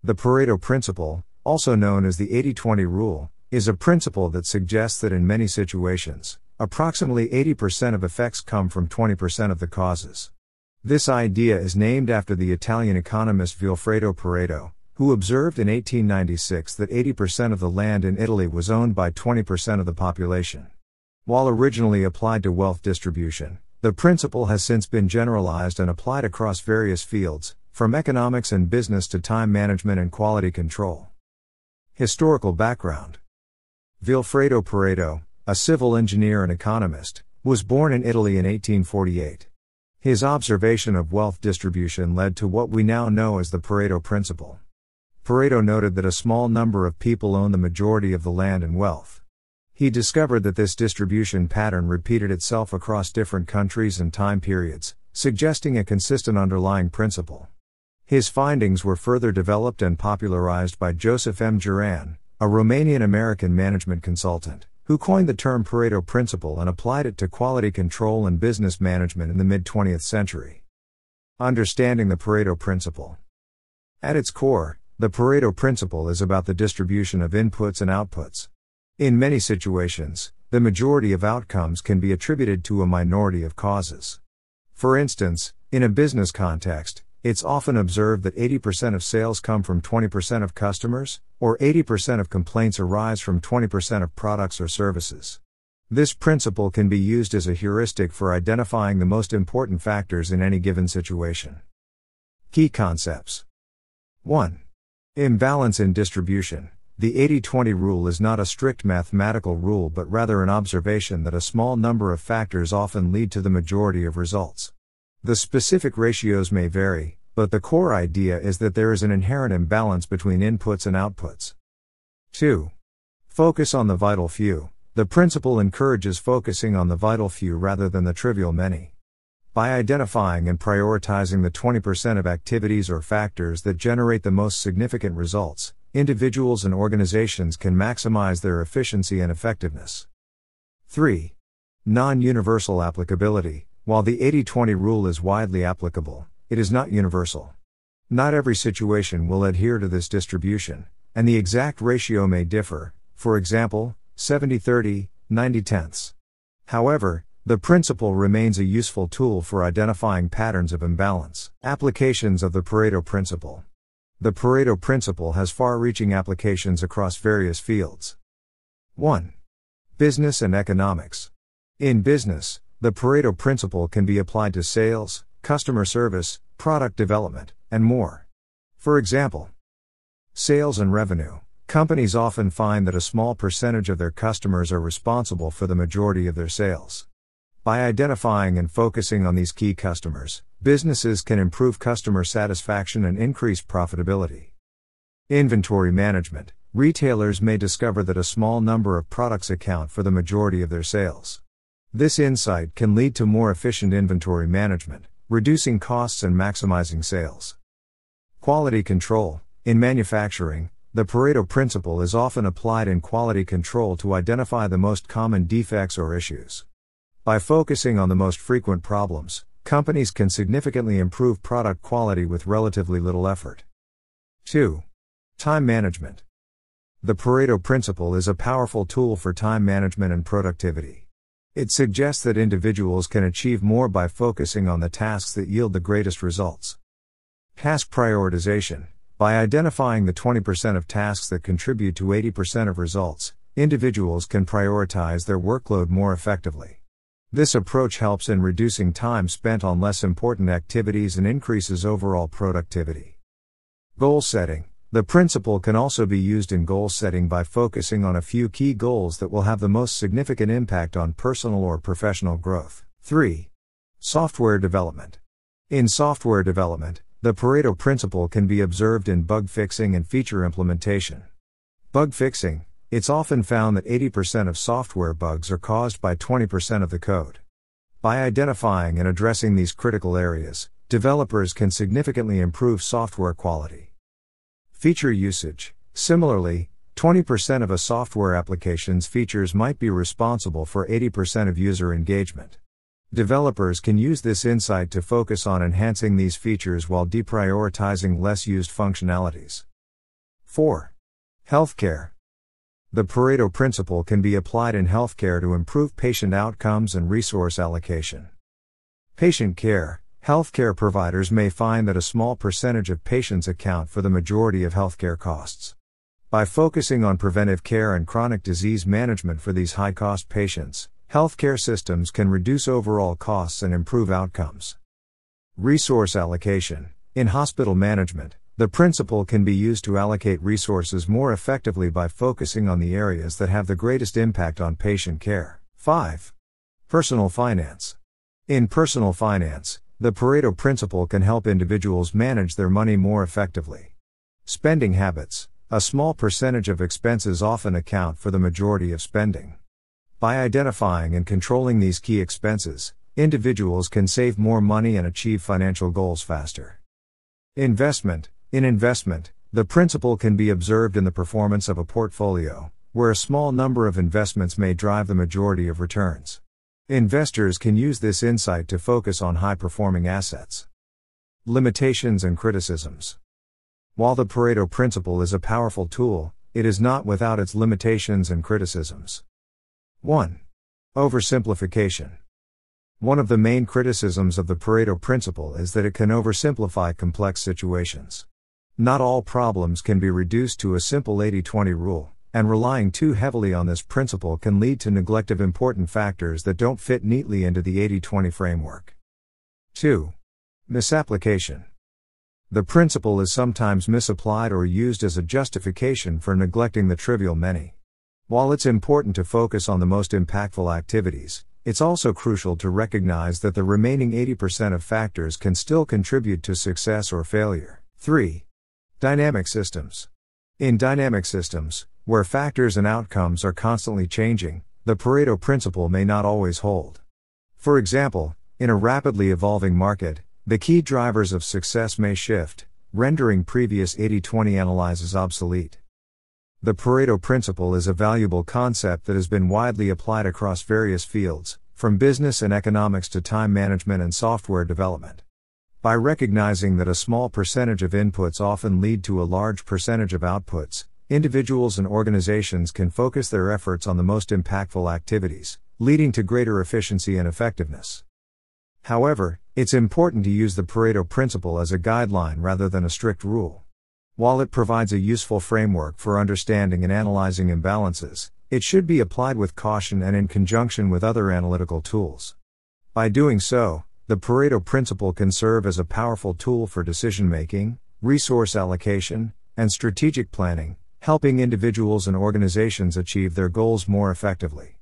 The Pareto Principle, also known as the 80-20 rule, is a principle that suggests that in many situations, approximately 80% of effects come from 20% of the causes. This idea is named after the Italian economist Vilfredo Pareto, who observed in 1896 that 80% of the land in Italy was owned by 20% of the population. While originally applied to wealth distribution, the principle has since been generalized and applied across various fields, from economics and business to time management and quality control. Historical background. Vilfredo Pareto, a civil engineer and economist, was born in Italy in 1848. His observation of wealth distribution led to what we now know as the Pareto Principle. Pareto noted that a small number of people own the majority of the land and wealth. He discovered that this distribution pattern repeated itself across different countries and time periods, suggesting a consistent underlying principle. His findings were further developed and popularized by Joseph M. Juran, a Romanian-American management consultant, who coined the term Pareto Principle and applied it to quality control and business management in the mid-20th century. Understanding the Pareto Principle. At its core, the Pareto Principle is about the distribution of inputs and outputs. In many situations, the majority of outcomes can be attributed to a minority of causes. For instance, in a business context, it's often observed that 80% of sales come from 20% of customers, or 80% of complaints arise from 20% of products or services. This principle can be used as a heuristic for identifying the most important factors in any given situation. Key concepts. 1. Imbalance in distribution. The 80-20 rule is not a strict mathematical rule but rather an observation that a small number of factors often lead to the majority of results. The specific ratios may vary, but the core idea is that there is an inherent imbalance between inputs and outputs. 2. Focus on the vital few. The principle encourages focusing on the vital few rather than the trivial many. By identifying and prioritizing the 20% of activities or factors that generate the most significant results, individuals and organizations can maximize their efficiency and effectiveness. 3. Non-universal applicability. While the 80-20 rule is widely applicable, it is not universal. Not every situation will adhere to this distribution, and the exact ratio may differ, for example, 70-30, 90-10. However, the principle remains a useful tool for identifying patterns of imbalance. Applications of the Pareto Principle. The Pareto Principle has far-reaching applications across various fields. 1. Business and economics. In business, the Pareto Principle can be applied to sales, customer service, product development, and more. For example, sales and revenue. Companies often find that a small percentage of their customers are responsible for the majority of their sales. By identifying and focusing on these key customers, businesses can improve customer satisfaction and increase profitability. Inventory management. Retailers may discover that a small number of products account for the majority of their sales. This insight can lead to more efficient inventory management, reducing costs and maximizing sales. Quality control. In manufacturing, the Pareto Principle is often applied in quality control to identify the most common defects or issues. By focusing on the most frequent problems, companies can significantly improve product quality with relatively little effort. 2. Time management. The Pareto Principle is a powerful tool for time management and productivity. It suggests that individuals can achieve more by focusing on the tasks that yield the greatest results. Task prioritization. By identifying the 20% of tasks that contribute to 80% of results, individuals can prioritize their workload more effectively. This approach helps in reducing time spent on less important activities and increases overall productivity. Goal setting. The principle can also be used in goal setting by focusing on a few key goals that will have the most significant impact on personal or professional growth. 3. Software development. In software development, the Pareto Principle can be observed in bug fixing and feature implementation. Bug fixing. It's often found that 80% of software bugs are caused by 20% of the code. By identifying and addressing these critical areas, developers can significantly improve software quality. Feature usage. Similarly, 20% of a software application's features might be responsible for 80% of user engagement. Developers can use this insight to focus on enhancing these features while deprioritizing less used functionalities. 4. Healthcare. The Pareto Principle can be applied in healthcare to improve patient outcomes and resource allocation. Patient care. Healthcare providers may find that a small percentage of patients account for the majority of healthcare costs. By focusing on preventive care and chronic disease management for these high-cost patients, healthcare systems can reduce overall costs and improve outcomes. Resource allocation. In hospital management, the principle can be used to allocate resources more effectively by focusing on the areas that have the greatest impact on patient care. 5. Personal finance. In personal finance, the Pareto Principle can help individuals manage their money more effectively. Spending habits. A small percentage of expenses often account for the majority of spending. By identifying and controlling these key expenses, individuals can save more money and achieve financial goals faster. Investment. In investment, the principle can be observed in the performance of a portfolio, where a small number of investments may drive the majority of returns. Investors can use this insight to focus on high-performing assets. Limitations and criticisms. While the Pareto Principle is a powerful tool, it is not without its limitations and criticisms. 1. Oversimplification. One of the main criticisms of the Pareto Principle is that it can oversimplify complex situations. Not all problems can be reduced to a simple 80-20 rule, and relying too heavily on this principle can lead to neglect of important factors that don't fit neatly into the 80-20 framework. 2. Misapplication. The principle is sometimes misapplied or used as a justification for neglecting the trivial many. While it's important to focus on the most impactful activities, it's also crucial to recognize that the remaining 80% of factors can still contribute to success or failure. 3. Dynamic systems. In dynamic systems, where factors and outcomes are constantly changing, the Pareto Principle may not always hold. For example, in a rapidly evolving market, the key drivers of success may shift, rendering previous 80-20 analyses obsolete. The Pareto Principle is a valuable concept that has been widely applied across various fields, from business and economics to time management and software development. By recognizing that a small percentage of inputs often lead to a large percentage of outputs, individuals and organizations can focus their efforts on the most impactful activities, leading to greater efficiency and effectiveness. However, it's important to use the Pareto Principle as a guideline rather than a strict rule. While it provides a useful framework for understanding and analyzing imbalances, it should be applied with caution and in conjunction with other analytical tools. By doing so, the Pareto Principle can serve as a powerful tool for decision-making, resource allocation, and strategic planning, helping individuals and organizations achieve their goals more effectively.